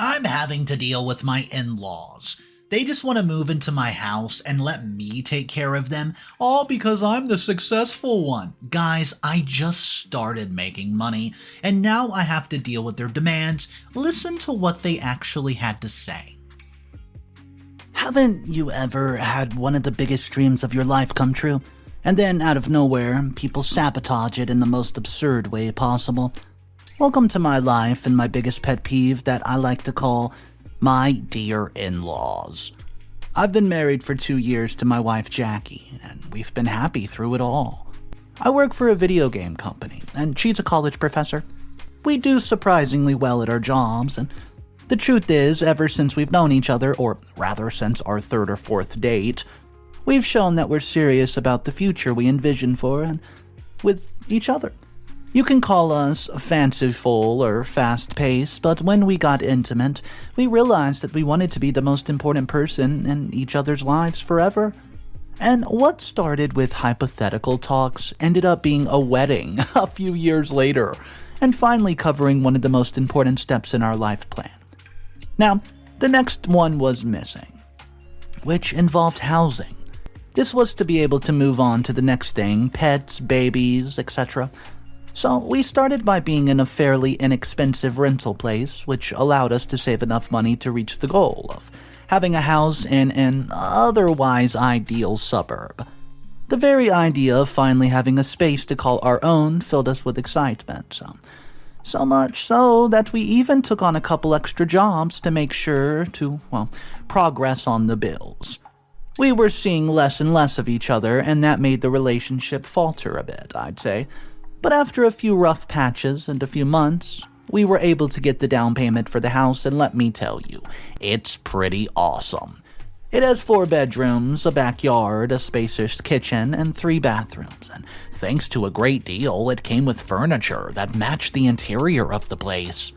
I'm having to deal with my in-laws. They just want to move into my house and let me take care of them, all because I'm the successful one. Guys, I just started making money, and now I have to deal with their demands. Listen to what they actually had to say. Haven't you ever had one of the biggest dreams of your life come true, and then out of nowhere, people sabotage it in the most absurd way possible? Welcome to my life and my biggest pet peeve that I like to call my dear in-laws. I've been married for 2 years to my wife Jackie, and we've been happy through it all. I work for a video game company, and she's a college professor. We do surprisingly well at our jobs, and the truth is, ever since we've known each other, or rather since our third or fourth date, we've shown that we're serious about the future we envision for and with each other. You can call us fanciful or fast-paced, but when we got intimate, we realized that we wanted to be the most important person in each other's lives forever. And what started with hypothetical talks ended up being a wedding a few years later, and finally covering one of the most important steps in our life plan. Now, the next one was missing, which involved housing. This was to be able to move on to the next thing, pets, babies, etc. So we started by being in a fairly inexpensive rental place, which allowed us to save enough money to reach the goal of having a house in an otherwise ideal suburb. The very idea of finally having a space to call our own filled us with excitement, so much so that we even took on a couple extra jobs to make sure to, progress on the bills. We were seeing less and less of each other, and that made the relationship falter a bit, I'd say. But after a few rough patches and a few months, we were able to get the down payment for the house, and let me tell you, it's pretty awesome. It has 4 bedrooms, a backyard, a spacious kitchen, and 3 bathrooms, and thanks to a great deal, it came with furniture that matched the interior of the place.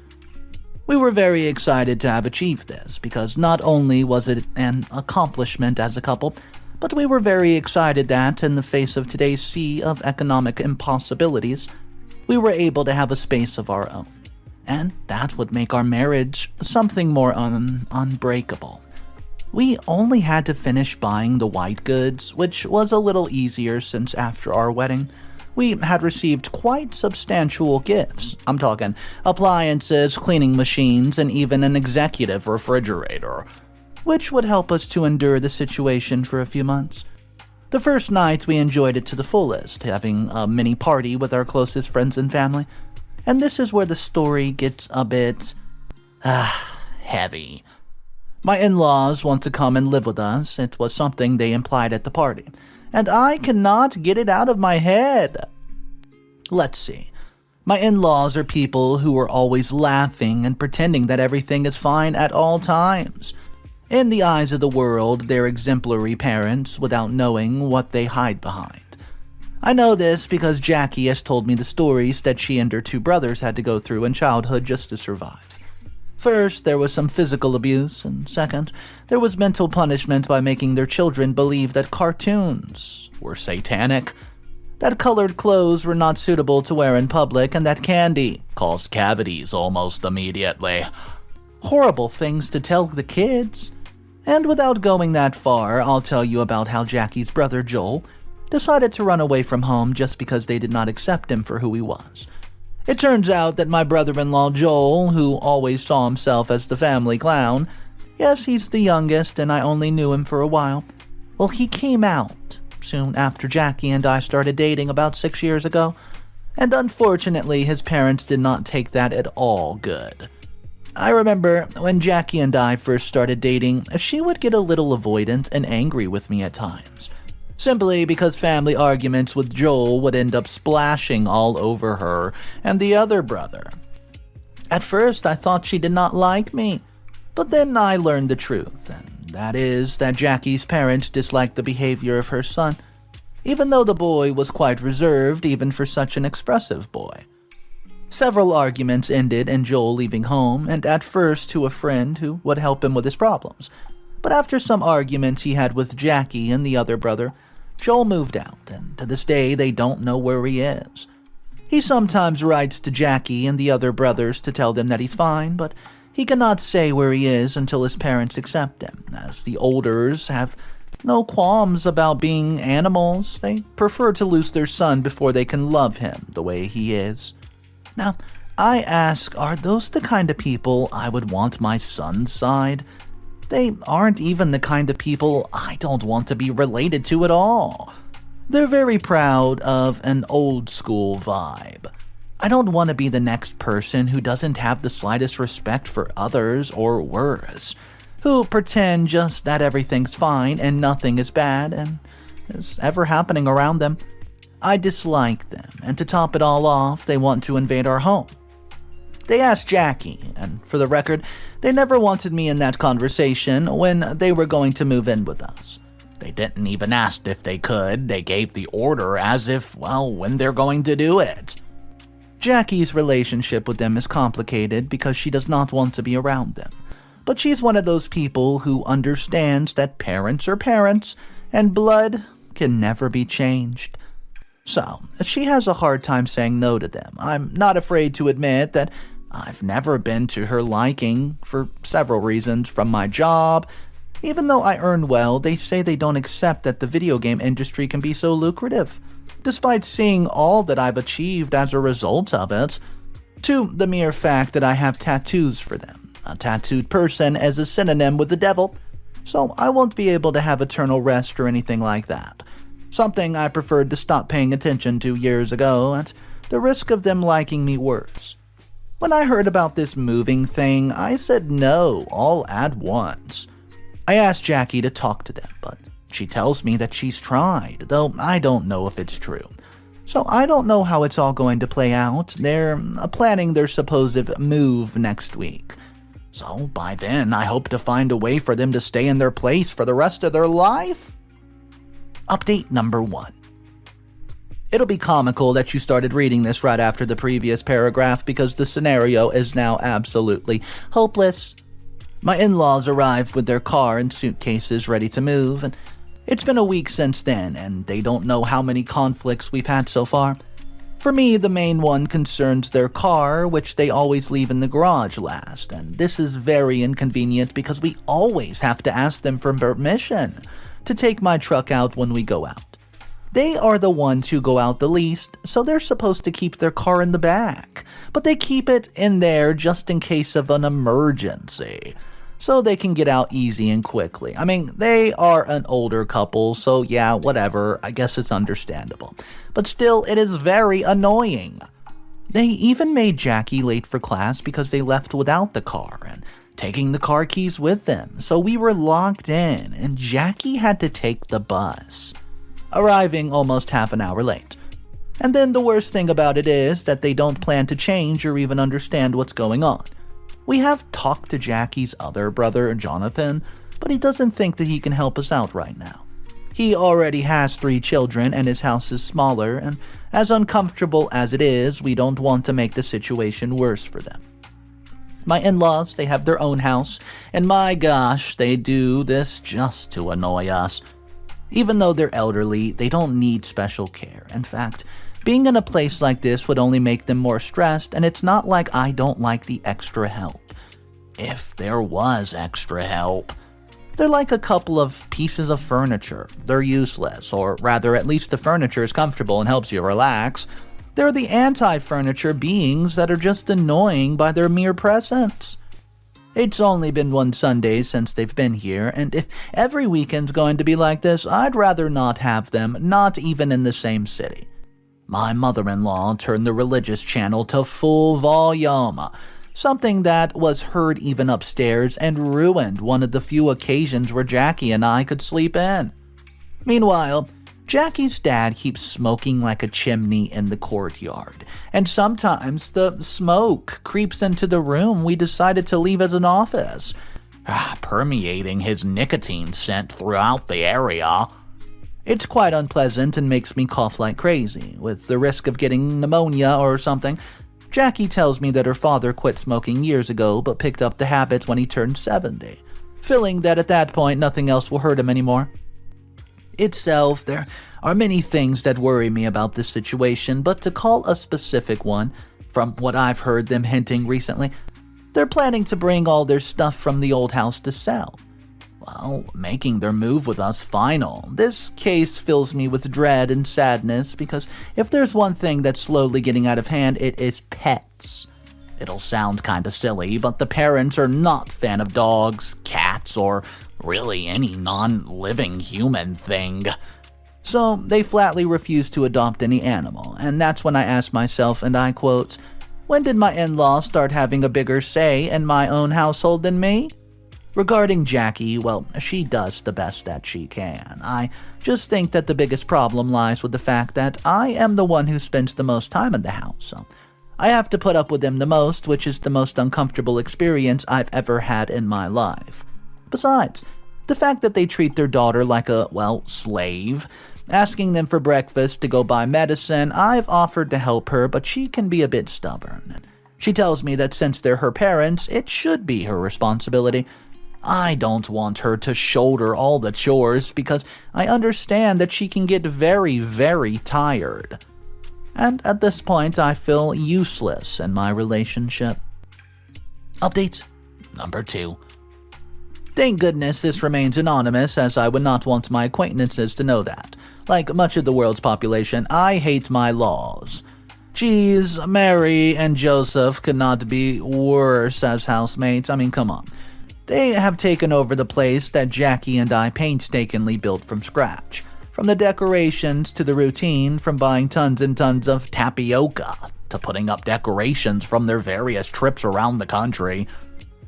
We were very excited to have achieved this, because not only was it an accomplishment as a couple, but we were very excited that, in the face of today's sea of economic impossibilities, we were able to have a space of our own. And that would make our marriage something more unbreakable. We only had to finish buying the white goods, which was a little easier since after our wedding, we had received quite substantial gifts. I'm talking appliances, cleaning machines, and even an executive refrigerator, which would help us to endure the situation for a few months. The first night, we enjoyed it to the fullest, having a mini party with our closest friends and family. And this is where the story gets a bit, heavy. My in-laws want to come and live with us. It was something they implied at the party, and I cannot get it out of my head. Let's see. My in-laws are people who are always laughing and pretending that everything is fine at all times. In the eyes of the world, they're exemplary parents without knowing what they hide behind. I know this because Jackie has told me the stories that she and her 2 brothers had to go through in childhood just to survive. First, there was some physical abuse, and second, there was mental punishment by making their children believe that cartoons were satanic, that colored clothes were not suitable to wear in public, and that candy caused cavities almost immediately. Horrible things to tell the kids. And without going that far, I'll tell you about how Jackie's brother Joel decided to run away from home just because they did not accept him for who he was. It turns out that my brother-in-law Joel, who always saw himself as the family clown, yes, he's the youngest and I only knew him for a while, well, he came out soon after Jackie and I started dating about 6 years ago, and unfortunately his parents did not take that at all good. I remember when Jackie and I first started dating, she would get a little avoidant and angry with me at times, simply because family arguments with Joel would end up splashing all over her and the other brother. At first, I thought she did not like me, but then I learned the truth, and that is that Jackie's parents disliked the behavior of her son, even though the boy was quite reserved even for such an expressive boy. Several arguments ended in Joel leaving home, and at first to a friend who would help him with his problems. But after some arguments he had with Jackie and the other brother, Joel moved out, and to this day they don't know where he is. He sometimes writes to Jackie and the other brothers to tell them that he's fine, but He cannot say where he is until his parents accept him, as the Olders have no qualms about being animals. They prefer to lose their son before they can love him the way he is. Now, I ask, are those the kind of people I would want my son's side? They aren't even the kind of people I don't want to be related to at all. They're very proud of an old school vibe. I don't want to be the next person who doesn't have the slightest respect for others, or worse, who pretend just that everything's fine and nothing is bad and is ever happening around them. I dislike them, and to top it all off, they want to invade our home. They asked Jackie, and for the record, they never wanted me in that conversation when they were going to move in with us. They didn't even ask if they could. They gave the order as if, well, when they're going to do it. Jackie's relationship with them is complicated because she does not want to be around them. But she's one of those people who understands that parents are parents and blood can never be changed. So, she has a hard time saying no to them. I'm not afraid to admit that I've never been to her liking for several reasons, from my job. Even though I earn well, they say they don't accept that the video game industry can be so lucrative, despite seeing all that I've achieved as a result of it, to the mere fact that I have tattoos for them. A tattooed person is a synonym with the devil, so I won't be able to have eternal rest or anything like that. Something I preferred to stop paying attention to years ago, at the risk of them liking me worse. When I heard about this moving thing, I said no all at once. I asked Jackie to talk to them, but she tells me that she's tried, though I don't know if it's true. So I don't know how it's all going to play out. They're planning their supposed move next week. So by then, I hope to find a way for them to stay in their place for the rest of their life. Update number 1. It'll be comical that you started reading this right after the previous paragraph because the scenario is now absolutely hopeless. My in-laws arrived with their car and suitcases ready to move, and it's been a week since then, and they don't know how many conflicts we've had so far. For me, the main one concerns their car, which they always leave in the garage last, and this is very inconvenient because we always have to ask them for permission to take my truck out when we go out. They are the ones who go out the least, so they're supposed to keep their car in the back, but they keep it in there just in case of an emergency, so they can get out easy and quickly. I mean, they are an older couple, so yeah, whatever, I guess it's understandable. But still, it is very annoying. They even made Jackie late for class because they left without the car and taking the car keys with them, so we were locked in, and Jackie had to take the bus, arriving almost half an hour late. And then the worst thing about it is that they don't plan to change or even understand what's going on. We have talked to Jackie's other brother, Jonathan, but he doesn't think that he can help us out right now. He already has 3 children and his house is smaller, and as uncomfortable as it is, we don't want to make the situation worse for them. My in-laws, they have their own house, and my gosh, they do this just to annoy us. Even though they're elderly, they don't need special care. In fact, being in a place like this would only make them more stressed, and it's not like I don't like the extra help. If there was extra help. They're like a couple of pieces of furniture. They're useless, or rather, at least the furniture is comfortable and helps you relax. They're the anti-furniture beings that are just annoying by their mere presence. It's only been one Sunday since they've been here, and if every weekend's going to be like this, I'd rather not have them, not even in the same city. My mother-in-law turned the religious channel to full volume, something that was heard even upstairs and ruined one of the few occasions where Jackie and I could sleep in. Meanwhile, Jackie's dad keeps smoking like a chimney in the courtyard, and sometimes the smoke creeps into the room we decided to leave as an office, permeating his nicotine scent throughout the area. It's quite unpleasant and makes me cough like crazy, with the risk of getting pneumonia or something. Jackie tells me that her father quit smoking years ago but picked up the habits when he turned 70, feeling that at that point nothing else will hurt him anymore. Itself, there are many things that worry me about this situation, but to call a specific one, from what I've heard them hinting recently, They're planning to bring all their stuff from the old house to sell. Well, making their move with us final. This case fills me with dread and sadness because if there's one thing that's slowly getting out of hand, it is pets. It'll sound kinda silly, but the parents are not fan of dogs, cats, or really any non-living human thing. So they flatly refuse to adopt any animal, and that's when I ask myself, and I quote, when did my in-laws start having a bigger say in my own household than me? Regarding Jackie, well, she does the best that she can. I just think that the biggest problem lies with the fact that I am the one who spends the most time in the house. So I have to put up with them the most, which is the most uncomfortable experience I've ever had in my life. Besides, the fact that they treat their daughter like a, well, slave, asking them for breakfast to go buy medicine, I've offered to help her, but she can be a bit stubborn. She tells me that since they're her parents, it should be her responsibility. I don't want her to shoulder all the chores because I understand that she can get very, very tired. And at this point, I feel useless in my relationship. Update number 2. Thank goodness this remains anonymous, as I would not want my acquaintances to know that. Like much of the world's population, I hate my laws. Geez, Mary and Joseph could not be worse as housemates. I mean, come on. They have taken over the place that Jackie and I painstakingly built from scratch. From the decorations to the routine, from buying tons and tons of tapioca to putting up decorations from their various trips around the country.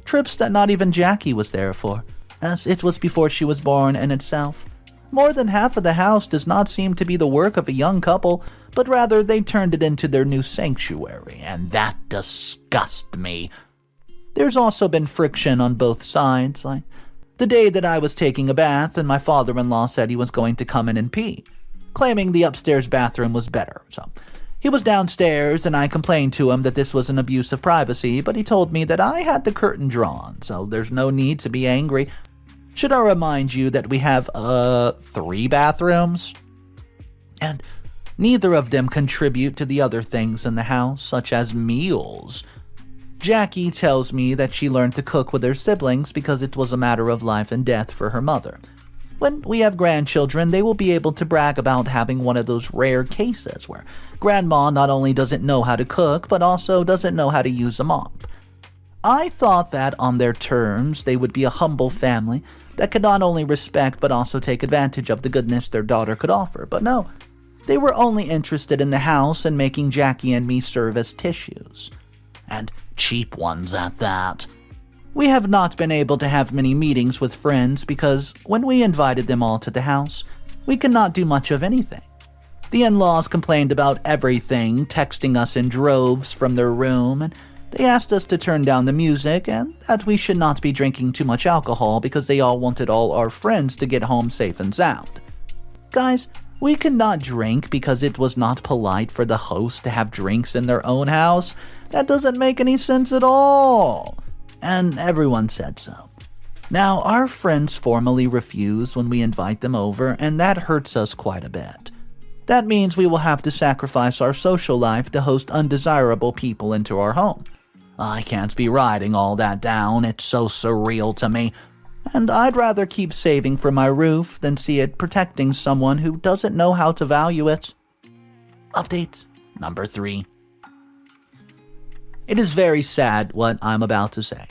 Trips that not even Jackie was there for, as it was before she was born in itself. More than half of the house does not seem to be the work of a young couple, but rather they turned it into their new sanctuary, and that disgusts me. There's also been friction on both sides, like the day that I was taking a bath and my father-in-law said he was going to come in and pee, claiming the upstairs bathroom was better. So he was downstairs and I complained to him that this was an abuse of privacy, but he told me that I had the curtain drawn, so there's no need to be angry. Should I remind you that we have, 3 bathrooms? And neither of them contribute to the other things in the house, such as meals. Jackie tells me that she learned to cook with her siblings because it was a matter of life and death for her mother. When we have grandchildren, they will be able to brag about having one of those rare cases where grandma not only doesn't know how to cook, but also doesn't know how to use a mop. I thought that, on their terms, they would be a humble family that could not only respect but also take advantage of the goodness their daughter could offer, but no. They were only interested in the house and making Jackie and me serve as tissues. And cheap ones at that. We have not been able to have many meetings with friends because when we invited them all to the house, we could not do much of anything. The in-laws complained about everything, texting us in droves from their room, and they asked us to turn down the music and that we should not be drinking too much alcohol because they all wanted all our friends to get home safe and sound. Guys, we could not drink because it was not polite for the host to have drinks in their own house. That doesn't make any sense at all. And everyone said so. Now, our friends formally refuse when we invite them over, and that hurts us quite a bit. That means we will have to sacrifice our social life to host undesirable people into our home. I can't be writing all that down, it's so surreal to me. And I'd rather keep saving for my roof than see it protecting someone who doesn't know how to value it. Update number 3. It is very sad what I'm about to say,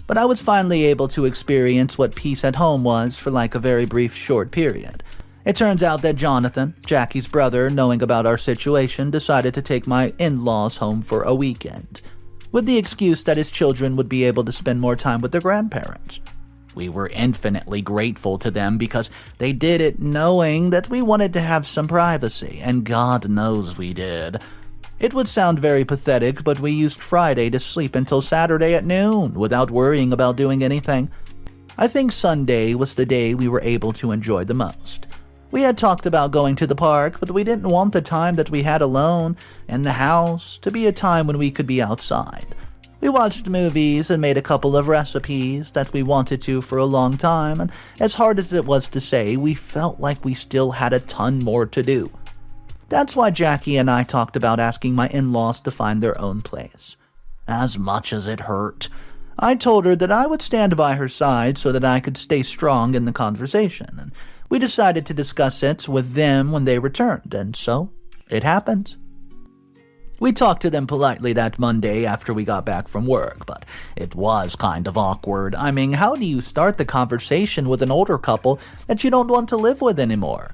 but I was finally able to experience what peace at home was for like a very brief short period. It turns out that Jonathan, Jackie's brother, knowing about our situation, decided to take my in-laws home for a weekend, with the excuse that his children would be able to spend more time with their grandparents. We were infinitely grateful to them because they did it knowing that we wanted to have some privacy, and God knows we did. It would sound very pathetic, but we used Friday to sleep until Saturday at noon without worrying about doing anything. I think Sunday was the day we were able to enjoy the most. We had talked about going to the park, but we didn't want the time that we had alone in the house to be a time when we could be outside. We watched movies and made a couple of recipes that we wanted to for a long time, and as hard as it was to say, we felt like we still had a ton more to do. That's why Jackie and I talked about asking my in-laws to find their own place. As much as it hurt, I told her that I would stand by her side so that I could stay strong in the conversation, and we decided to discuss it with them when they returned, and so it happened. We talked to them politely that Monday after we got back from work, but it was kind of awkward. I mean, how do you start the conversation with an older couple that you don't want to live with anymore?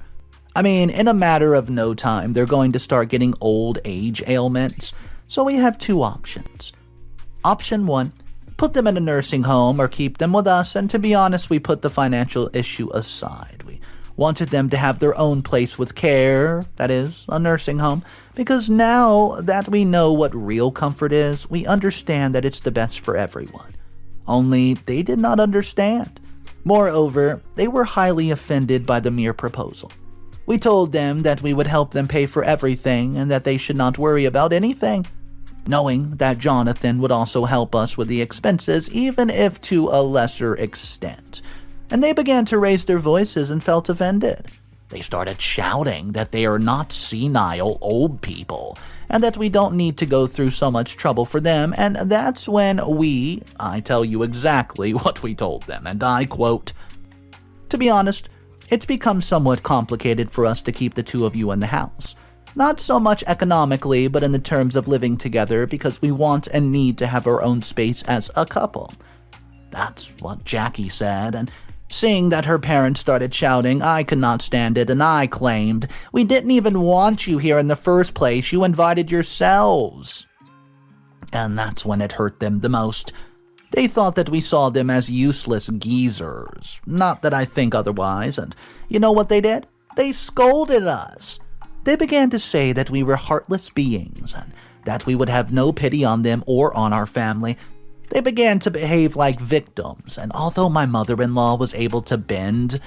I mean, in a matter of no time, they're going to start getting old age ailments, so we have two options. Option 1, put them in a nursing home or keep them with us, and to be honest, we put the financial issue aside. We wanted them to have their own place with care, that is, a nursing home, because now that we know what real comfort is, we understand that it's the best for everyone. Only they did not understand. Moreover, they were highly offended by the mere proposal. We told them that we would help them pay for everything and that they should not worry about anything, knowing that Jonathan would also help us with the expenses, even if to a lesser extent. And they began to raise their voices and felt offended. They started shouting that they are not senile old people, and that we don't need to go through so much trouble for them, and that's when I tell you exactly what we told them, and I quote, "To be honest, it's become somewhat complicated for us to keep the two of you in the house. Not so much economically, but in the terms of living together because we want and need to have our own space as a couple." That's what Jackie said, and seeing that her parents started shouting, I could not stand it, and I claimed, "We didn't even want you here in the first place, you invited yourselves." And that's when it hurt them the most. They thought that we saw them as useless geezers. Not that I think otherwise, and you know what they did? They scolded us. They began to say that we were heartless beings, and that we would have no pity on them or on our family. They began to behave like victims, and although my mother-in-law was able to bend,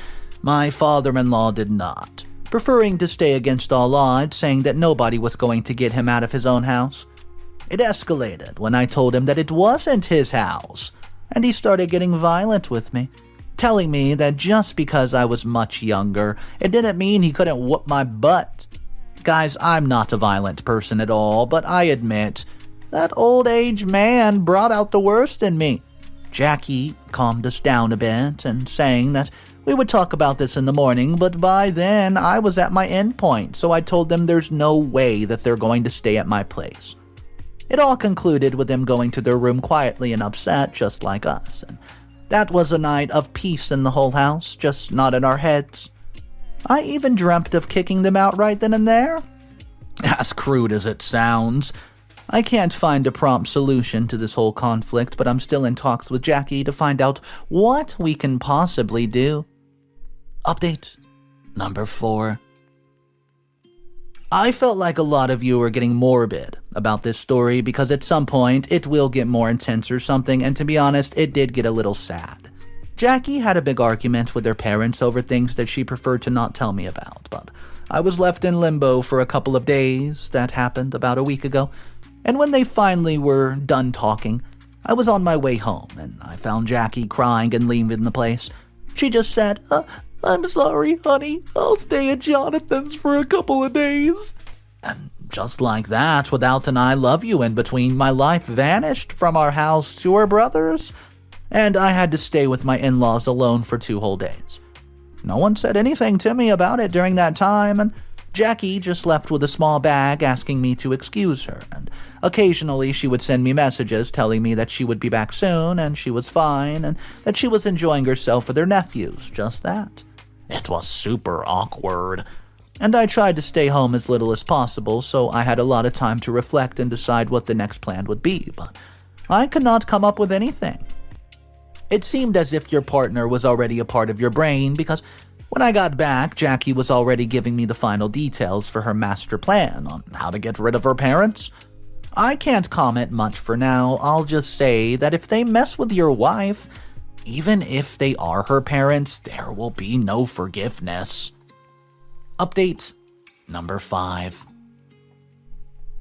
my father-in-law did not, preferring to stay against all odds, saying that nobody was going to get him out of his own house. It escalated when I told him that it wasn't his house, and he started getting violent with me, telling me that just because I was much younger, it didn't mean he couldn't whoop my butt. Guys, I'm not a violent person at all, but I admit, that old age man brought out the worst in me. Jackie calmed us down a bit and saying that we would talk about this in the morning, but by then I was at my end point, so I told them there's no way that they're going to stay at my place. It all concluded with them going to their room quietly and upset, just like us, and that was a night of peace in the whole house, just not in our heads. I even dreamt of kicking them out right then and there. As crude as it sounds, I can't find a prompt solution to this whole conflict, but I'm still in talks with Jackie to find out what we can possibly do. Update number 4. I felt like a lot of you were getting morbid about this story because at some point it will get more intense or something, and to be honest, it did get a little sad. Jackie had a big argument with her parents over things that she preferred to not tell me about, but I was left in limbo for a couple of days. That happened about a week ago. And when they finally were done talking, I was on my way home, and I found Jackie crying and leaving the place. She just said, "I'm sorry, honey. I'll stay at Jonathan's for a couple of days." And just like that, without an "I love you" in between, my life vanished from our house to her brother's, and I had to stay with my in-laws alone for 2 whole days. No one said anything to me about it during that time, and Jackie just left with a small bag asking me to excuse her, and occasionally she would send me messages telling me that she would be back soon and she was fine and that she was enjoying herself with her nephews, just that. It was super awkward, and I tried to stay home as little as possible so I had a lot of time to reflect and decide what the next plan would be, but I could not come up with anything. It seemed as if your partner was already a part of your brain because when I got back, Jackie was already giving me the final details for her master plan on how to get rid of her parents. I can't comment much for now. I'll just say that if they mess with your wife, even if they are her parents, there will be no forgiveness. Update number 5.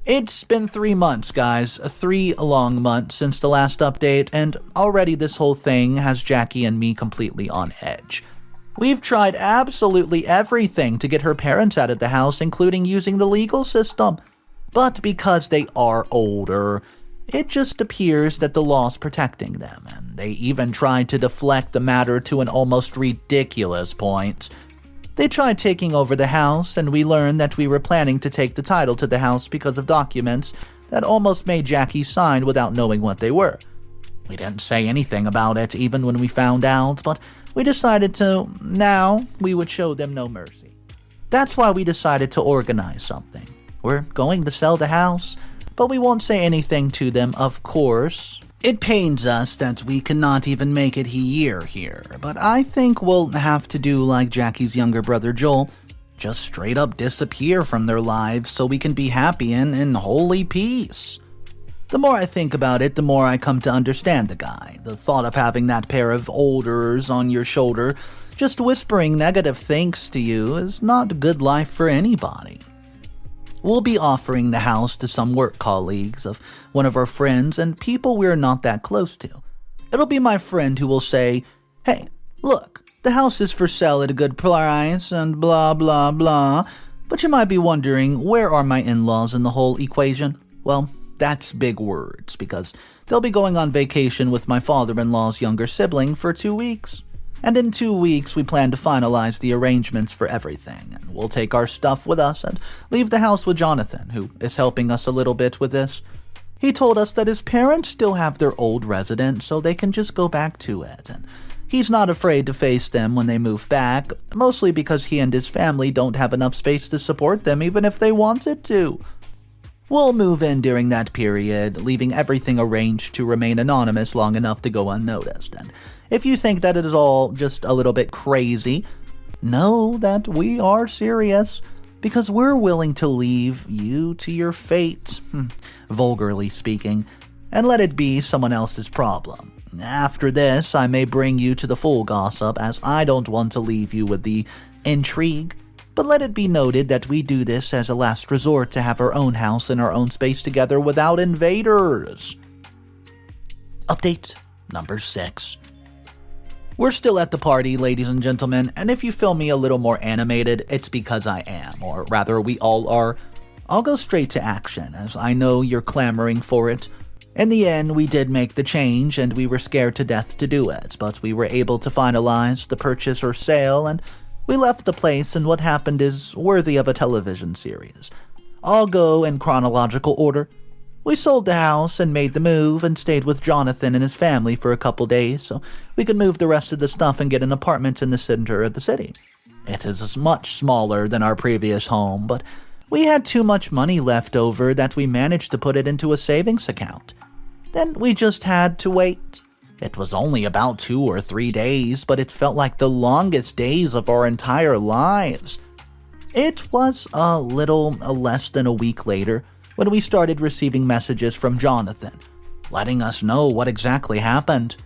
It's been 3 months, guys. 3 long months since the last update, and already this whole thing has Jackie and me completely on edge. We've tried absolutely everything to get her parents out of the house, including using the legal system. But because they are older, It just appears that the law's protecting them, and they even tried to deflect the matter to an almost ridiculous point. They tried taking over the house, and we learned that we were planning to take the title to the house because of documents that almost made Jackie sign without knowing what they were. We didn't say anything about it even when we found out, but we decided now we would show them no mercy. That's why we decided to organize something. We're going to sell the house, but we won't say anything to them, of course. It pains us that we cannot even make it a year here, but I think we'll have to do like Jackie's younger brother Joel, just straight up disappear from their lives so we can be happy and in holy peace. The more I think about it, the more I come to understand the guy. The thought of having that pair of olders on your shoulder just whispering negative things to you is not a good life for anybody. We'll be offering the house to some work colleagues of one of our friends and people we're not that close to. It'll be my friend who will say, "Hey, look, the house is for sale at a good price and blah blah blah." But you might be wondering, where are my in-laws in the whole equation? Well, that's big words, because they'll be going on vacation with my father-in-law's younger sibling for 2 weeks. And in 2 weeks, we plan to finalize the arrangements for everything, and we'll take our stuff with us and leave the house with Jonathan, who is helping us a little bit with this. He told us that his parents still have their old residence, so they can just go back to it, and he's not afraid to face them when they move back, mostly because he and his family don't have enough space to support them even if they wanted to. We'll move in during that period, leaving everything arranged to remain anonymous long enough to go unnoticed. And if you think that it is all just a little bit crazy, know that we are serious, because we're willing to leave you to your fate, vulgarly speaking, and let it be someone else's problem. After this, I may bring you to the full gossip, as I don't want to leave you with the intrigue. But let it be noted that we do this as a last resort to have our own house and our own space together without invaders. Update number 6. We're still at the party, ladies and gentlemen, and if you feel me a little more animated, it's because I am, or rather we all are. I'll go straight to action, as I know you're clamoring for it. In the end, we did make the change, and we were scared to death to do it, but we were able to finalize the purchase or sale, and we left the place, and what happened is worthy of a television series. I'll go in chronological order. We sold the house and made the move and stayed with Jonathan and his family for a couple days so we could move the rest of the stuff and get an apartment in the center of the city. It is much smaller than our previous home, but we had too much money left over that we managed to put it into a savings account. Then we just had to wait. It was only about 2 or 3 days, but it felt like the longest days of our entire lives. It was a little less than a week later when we started receiving messages from Jonathan, letting us know what exactly happened.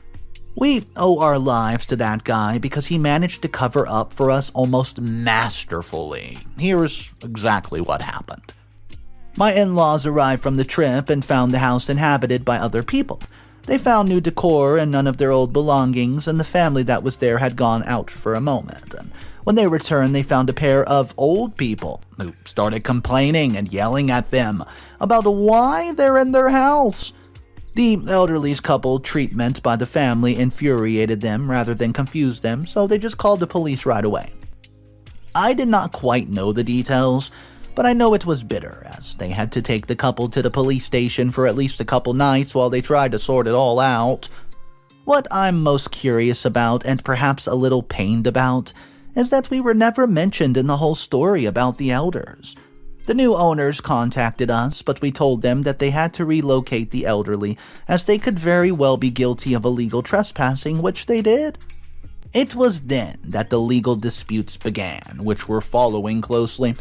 We owe our lives to that guy because he managed to cover up for us almost masterfully. Here's exactly what happened. My in-laws arrived from the trip and found the house inhabited by other people. They found new decor and none of their old belongings, and the family that was there had gone out for a moment. And when they returned, they found a pair of old people who started complaining and yelling at them about why they're in their house. The elderly's couple treatment by the family infuriated them rather than confused them, so they just called the police right away. I did not quite know the details, but I know it was bitter, as they had to take the couple to the police station for at least a couple nights while they tried to sort it all out. What I'm most curious about, and perhaps a little pained about, is that we were never mentioned in the whole story about the elders. The new owners contacted us, but we told them that they had to relocate the elderly, as they could very well be guilty of illegal trespassing, which they did. It was then that the legal disputes began, which we're following closely.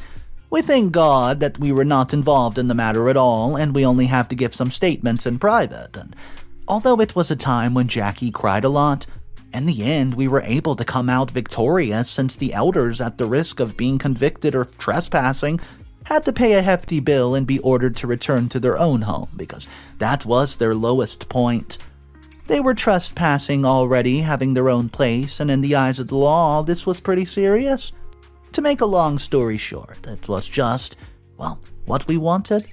We thank God that we were not involved in the matter at all, and we only have to give some statements in private. And although it was a time when Jackie cried a lot, in the end we were able to come out victorious, since the elders, at the risk of being convicted of trespassing, had to pay a hefty bill and be ordered to return to their own home, because that was their lowest point. They were trespassing already, having their own place, and in the eyes of the law, this was pretty serious. To make a long story short, it was just, well, what we wanted.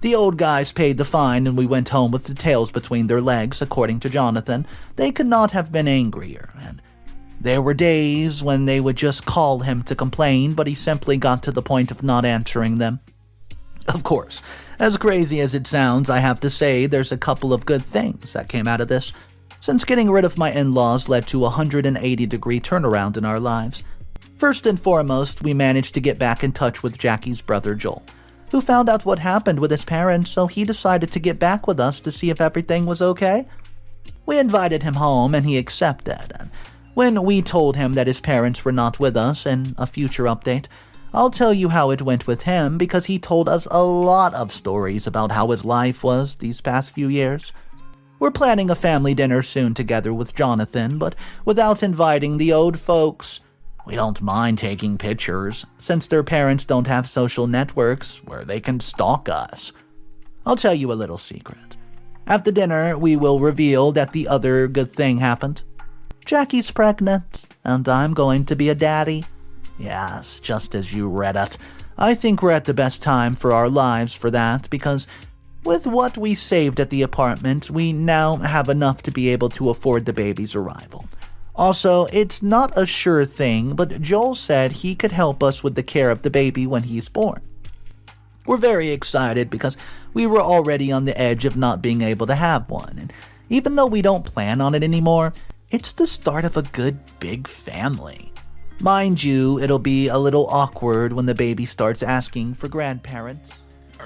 The old guys paid the fine and we went home with the tails between their legs, according to Jonathan. They could not have been angrier, and there were days when they would just call him to complain, but he simply got to the point of not answering them. Of course, as crazy as it sounds, I have to say there's a couple of good things that came out of this, since getting rid of my in-laws led to a 180-degree turnaround in our lives. First and foremost, we managed to get back in touch with Jackie's brother Joel, who found out what happened with his parents, so he decided to get back with us to see if everything was okay. We invited him home and he accepted, and when we told him that his parents were not with us in a future update, I'll tell you how it went with him because he told us a lot of stories about how his life was these past few years. We're planning a family dinner soon together with Jonathan, but without inviting the old folks. We don't mind taking pictures, since their parents don't have social networks where they can stalk us. I'll tell you a little secret. At the dinner, we will reveal that the other good thing happened. Jackie's pregnant, and I'm going to be a daddy. Yes, just as you read it. I think we're at the best time for our lives for that, because with what we saved at the apartment, we now have enough to be able to afford the baby's arrival. Also, it's not a sure thing, but Joel said he could help us with the care of the baby when he's born. We're very excited because we were already on the edge of not being able to have one, and even though we don't plan on it anymore, it's the start of a good big family. Mind you, it'll be a little awkward when the baby starts asking for grandparents.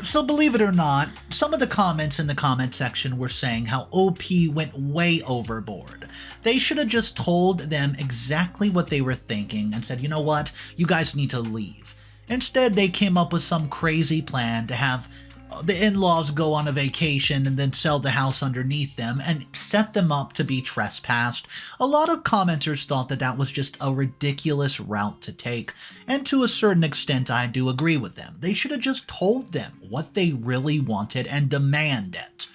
So believe it or not, some of the comments in the comment section were saying how OP went way overboard. They should have just told them exactly what they were thinking and said, you know what, you guys need to leave. Instead, they came up with some crazy plan to have the in-laws go on a vacation and then sell the house underneath them and set them up to be trespassed. A lot of commenters thought that that was just a ridiculous route to take, and to a certain extent I do agree with them. They should have just told them what they really wanted and demand it.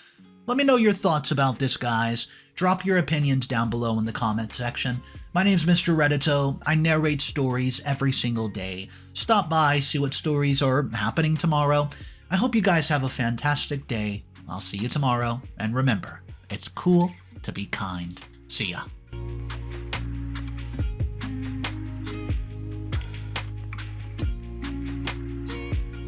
Let me know your thoughts about this, guys. Drop your opinions down below in the comment section. My name's Mr. Reddito. I narrate stories every single day. Stop by, see what stories are happening tomorrow. I hope you guys have a fantastic day. I'll see you tomorrow. And remember, it's cool to be kind. See ya.